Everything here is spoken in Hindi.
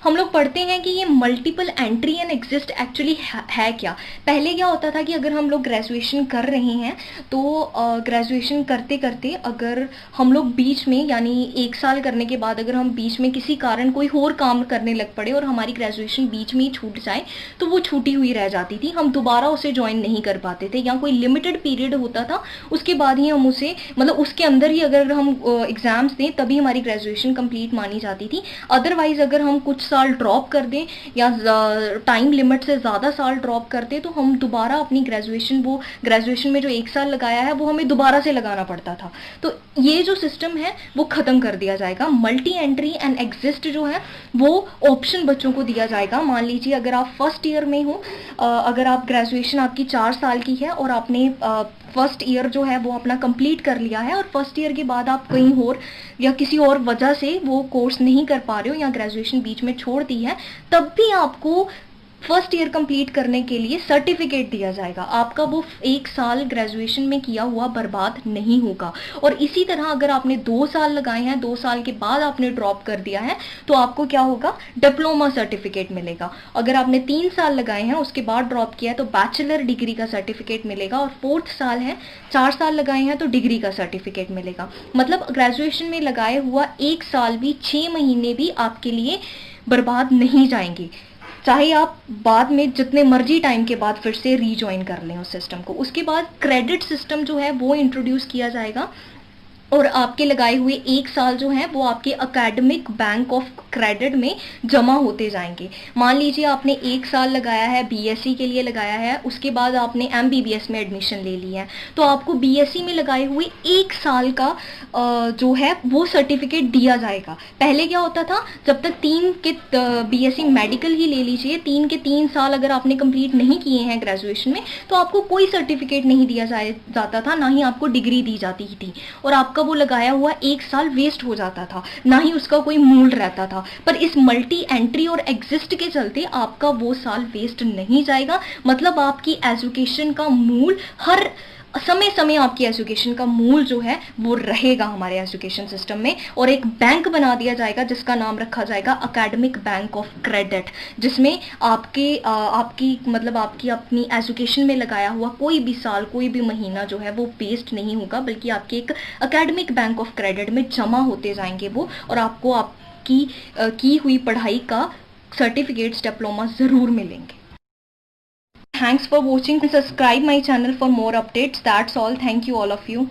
हम लोग पढ़ते हैं कि ये multiple entry and exist actually है क्या। पहले क्या होता था कि अगर हम लोग ग्रेजुएशन कर रहे हैं तो ग्रेजुएशन करते करते अगर हम लोग बीच में, यानी 1 साल करने के बाद अगर हम बीच में किसी कारण कोई और काम करने लग पड़े और हमारी ग्रेजुएशन बीच में ही छूट जाए तो वो छूटी हुई रह जाती थी, हम दोबारा उसे ज्वाइन नहीं कर पाते थे, या कोई लिमिटेड पीरियड होता था उसके बाद ही हम उसे, मतलब उसके अंदर ही अगर हम एग्जाम्स दें तभी हमारी ग्रेजुएशन कंप्लीट मानी जाती थी। अदरवाइज अगर हम कुछ साल ड्रॉप कर दें या टाइम लिमिट से ज़्यादा साल ड्रॉप कर दें तो हम दोबारा अपनी ग्रेजुएशन, वो ग्रेजुएशन में जो 1 साल लगाया है वो हमें दोबारा से लगाना पड़ता था। तो ये जो सिस्टम है वो ख़त्म कर दिया जाएगा। मल्टी एंट्री एंड एग्जिस्ट जो है वो ऑप्शन बच्चों को दिया जाएगा। मान लीजिए अगर आप फर्स्ट ईयर में हो, अगर आप ग्रेजुएशन आपकी 4 साल की है और आपने फर्स्ट ईयर जो है वो अपना कंप्लीट कर लिया है और फर्स्ट ईयर के बाद आप कहीं और या किसी और वजह से वो कोर्स नहीं कर पा रहे हो या ग्रेजुएशन बीच में छोड़ दी है, तब भी आपको फर्स्ट ईयर कंप्लीट करने के लिए सर्टिफिकेट दिया जाएगा। आपका वो 1 साल ग्रेजुएशन में किया हुआ बर्बाद नहीं होगा। और इसी तरह अगर आपने 2 साल लगाए हैं, 2 साल के बाद आपने ड्रॉप कर दिया है तो आपको क्या होगा, डिप्लोमा सर्टिफिकेट मिलेगा। अगर आपने 3 साल लगाए हैं उसके बाद ड्रॉप किया है तो बैचलर डिग्री का सर्टिफिकेट मिलेगा। और 4th साल है, 4 साल लगाए हैं तो डिग्री का सर्टिफिकेट मिलेगा। मतलब ग्रेजुएशन में लगाए हुआ 1 साल भी, 6 महीने भी आपके लिए बर्बाद नहीं जाएंगे, चाहे आप बाद में जितने मर्जी टाइम के बाद फिर से रीजॉइन कर लें उस सिस्टम को। उसके बाद क्रेडिट सिस्टम जो है वो इंट्रोड्यूस किया जाएगा और आपके लगाए हुए 1 साल जो है वो आपके एकेडमिक बैंक ऑफ क्रेडिट में जमा होते जाएंगे। मान लीजिए आपने 1 साल लगाया है, बीएससी के लिए लगाया है, उसके बाद आपने एमबीबीएस में एडमिशन ले लिया है तो आपको बीएससी में लगाए हुए 1 साल का जो है वो सर्टिफिकेट दिया जाएगा। पहले क्या होता था, जब तक 3 के बीएससी मेडिकल ही ले लीजिए, 3 के 3 साल अगर आपने कंप्लीट नहीं किए हैं ग्रेजुएशन में तो आपको कोई सर्टिफिकेट नहीं दिया जाता था, ना ही आपको डिग्री दी जाती थी और आपका वो लगाया हुआ 1 साल वेस्ट हो जाता था, ना ही उसका कोई मूल रहता था। पर इस मल्टी एंट्री और एग्जिस्ट के चलते आपका वो साल वेस्ट नहीं जाएगा। मतलब आपकी एजुकेशन का मूल हर समय समय आपकी एजुकेशन का मूल जो है वो रहेगा हमारे एजुकेशन सिस्टम में। और एक बैंक बना दिया जाएगा जिसका नाम रखा जाएगा एकेडमिक बैंक ऑफ क्रेडिट, जिसमें आपकी मतलब आपकी अपनी एजुकेशन में लगाया हुआ कोई भी साल, कोई भी महीना जो है वो वेस्ट नहीं होगा, बल्कि आपके एक एकेडमिक बैंक ऑफ क्रेडिट में जमा होते जाएंगे वो, और आपको आपकी की हुई पढ़ाई का सर्टिफिकेट्स, डिप्लोमा जरूर मिलेंगे। Thanks for watching and subscribe my channel for more updates. That's all. Thank you all of you.